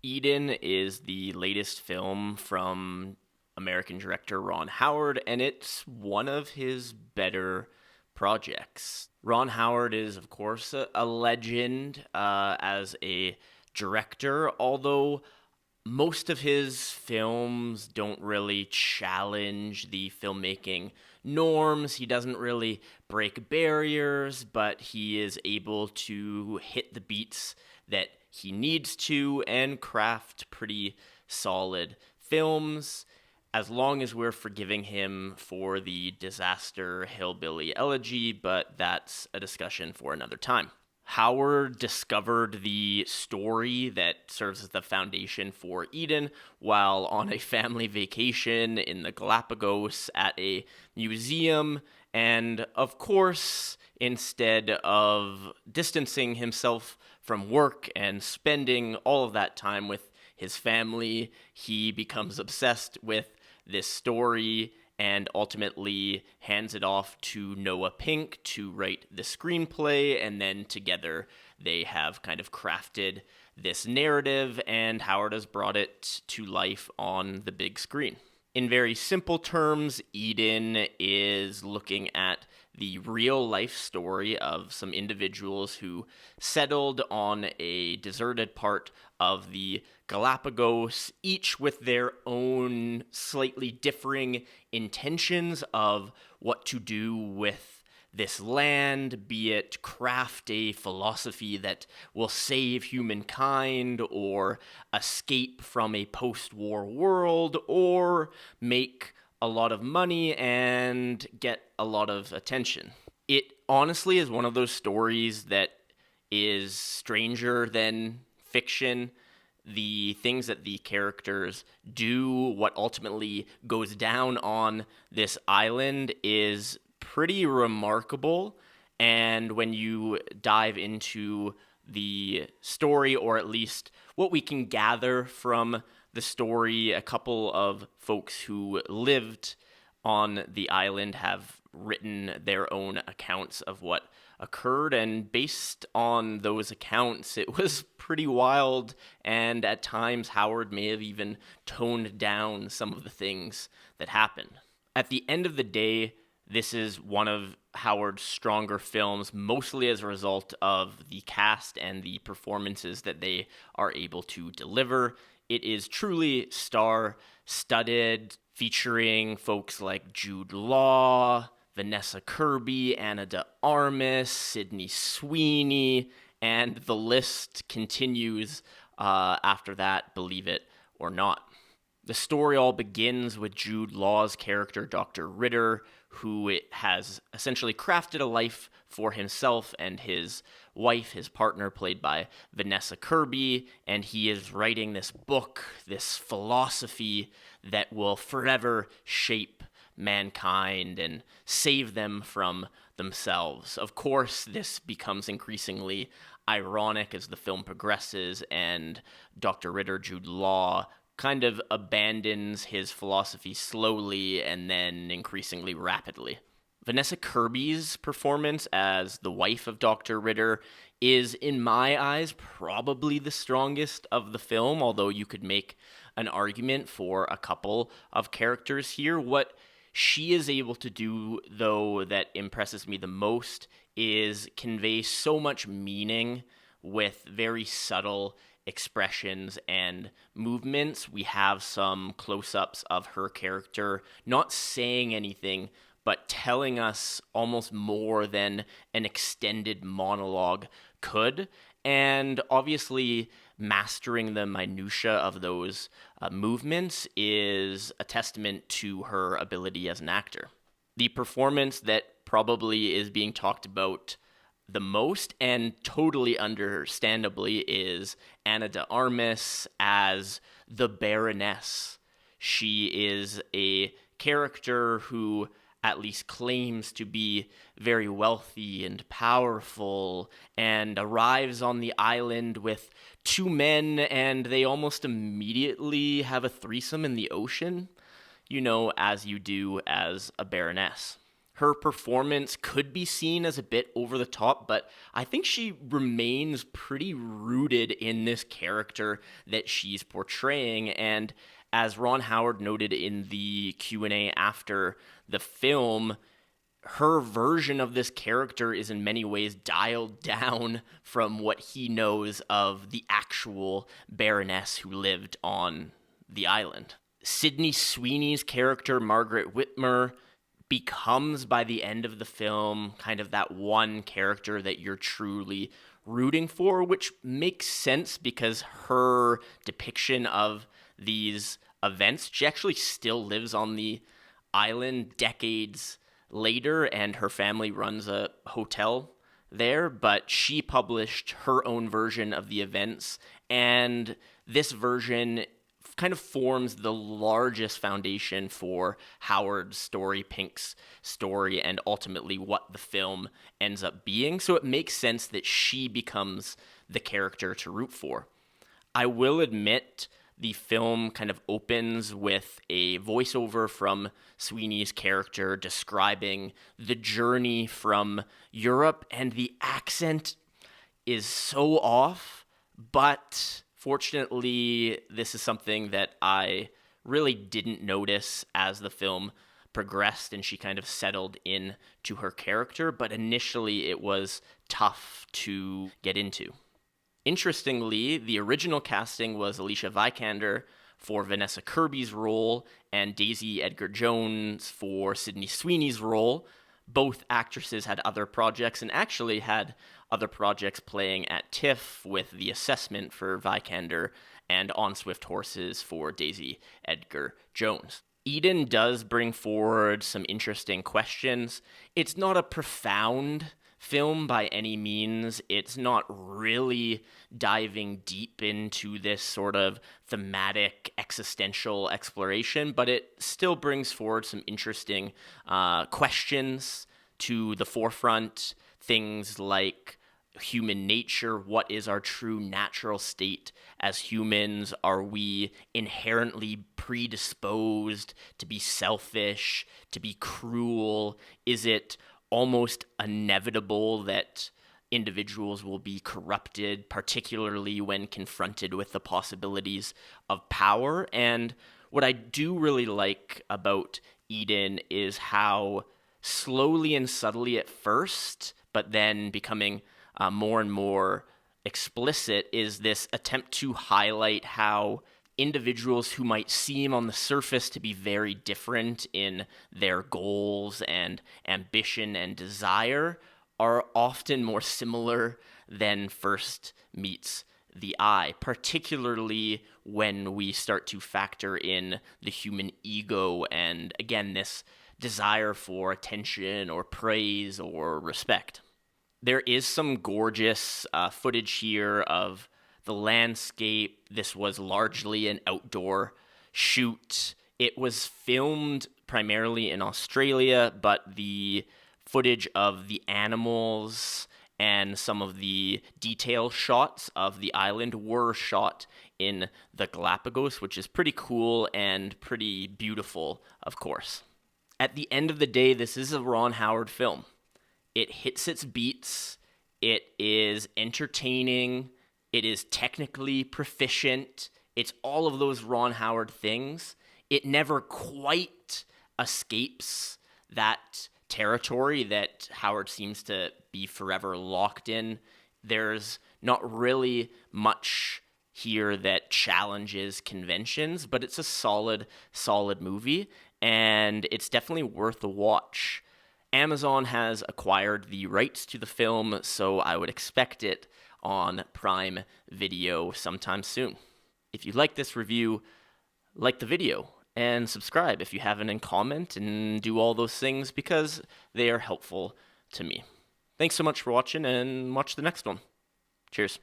Eden is the latest film from American director Ron Howard, and it's one of his better projects. Ron Howard is, of course, a legend as a director, although most of his films don't really challenge the filmmaking norms. He doesn't really break barriers, but he is able to hit the beats that he needs to and craft pretty solid films, as long as we're forgiving him for the disaster hillbilly elegy, but that's a discussion for another time. Howard discovered the story that serves as the foundation for Eden while on a family vacation in the Galapagos at a museum. And of course, instead of distancing himself from work and spending all of that time with his family, he becomes obsessed with this story and ultimately hands it off to Noah Pink to write the screenplay, and then together they have kind of crafted this narrative, and Howard has brought it to life on the big screen. In very simple terms, Eden is looking at the real life story of some individuals who settled on a deserted part of the Galapagos, each with their own slightly differing intentions of what to do with this land, be it craft a philosophy that will save humankind, or escape from a post-war world, or make a lot of money and get a lot of attention. It honestly is one of those stories that is stranger than fiction. The things that the characters do, what ultimately goes down on this island, is pretty remarkable. And when you dive into the story, or at least what we can gather from the story, a couple of folks who lived on the island have written their own accounts of what occurred, and based on those accounts, it was pretty wild, and at times Howard may have even toned down some of the things that happened. At the end of the day, this is one of Howard's stronger films, mostly as a result of the cast and the performances that they are able to deliver. It is truly star-studded, featuring folks like Jude Law, Vanessa Kirby, Ana de Armas, Sydney Sweeney, and the list continues after that, believe it or not. The story all begins with Jude Law's character, Dr. Ritter, who has essentially crafted a life for himself and his wife, his partner, played by Vanessa Kirby, and he is writing this book, this philosophy that will forever shape mankind and save them from themselves. Of course, this becomes increasingly ironic as the film progresses, and Dr. Ritter, Jude Law, kind of abandons his philosophy slowly and then increasingly rapidly. Vanessa Kirby's performance as the wife of Dr. Ritter is, in my eyes, probably the strongest of the film, although you could make an argument for a couple of characters here. What she is able to do, though, that impresses me the most is convey so much meaning with very subtle expressions and movements. We have some close-ups of her character not saying anything, but telling us almost more than an extended monologue could, and obviously mastering the minutia of those movements is a testament to her ability as an actor. The performance that probably is being talked about the most, and totally understandably, is Ana de Armas as the Baroness. She is a character who at least claims to be very wealthy and powerful, and arrives on the island with two men, and they almost immediately have a threesome in the ocean, as you do as a Baroness. Her performance could be seen as a bit over the top, but I think she remains pretty rooted in this character that she's portraying. And as Ron Howard noted in the Q&A after the film, her version of this character is in many ways dialed down from what he knows of the actual Baroness who lived on the island. Sydney Sweeney's character, Margaret Whitmer, becomes, by the end of the film, kind of that one character that you're truly rooting for, which makes sense because her depiction of these events, she actually still lives on the island decades later, and her family runs a hotel there, but she published her own version of the events, and this version kind of forms the largest foundation for Howard's story, Pink's story, and ultimately what the film ends up being. So it makes sense that she becomes the character to root for. I will admit the film kind of opens with a voiceover from Sweeney's character describing the journey from Europe, and the accent is so off, but fortunately, this is something that I really didn't notice as the film progressed and she kind of settled in to her character, but initially it was tough to get into. Interestingly, the original casting was Alicia Vikander for Vanessa Kirby's role and Daisy Edgar Jones for Sydney Sweeney's role. Both actresses had other projects and actually had other projects playing at TIFF, with The Assessment for Vikander and On Swift Horses for Daisy Edgar Jones. Eden does bring forward some interesting questions. It's not a profound film by any means. It's not really diving deep into this sort of thematic existential exploration, but it still brings forward some interesting questions to the forefront. Things like human nature. What is our true natural state as humans? Are we inherently predisposed to be selfish, to be cruel? Is it almost inevitable that individuals will be corrupted, particularly when confronted with the possibilities of power? And what I do really like about Eden is how slowly and subtly at first, but then becoming more and more explicit, is this attempt to highlight how individuals who might seem on the surface to be very different in their goals and ambition and desire are often more similar than first meets the eye, particularly when we start to factor in the human ego and, again, this desire for attention or praise or respect. There is some gorgeous footage here of the landscape. This was largely an outdoor shoot. It was filmed primarily in Australia, but the footage of the animals and some of the detail shots of the island were shot in the Galapagos, which is pretty cool and pretty beautiful, of course. At the end of the day, this is a Ron Howard film. It hits its beats. It is entertaining. It is technically proficient. It's all of those Ron Howard things. It never quite escapes that territory that Howard seems to be forever locked in. There's not really much here that challenges conventions, but it's a solid movie, and it's definitely worth a watch. Amazon has acquired the rights to the film, so I would expect it on Prime Video sometime soon. If you like this review, like the video and subscribe if you haven't, and comment and do all those things because they are helpful to me. Thanks so much for watching, and watch the next one. Cheers.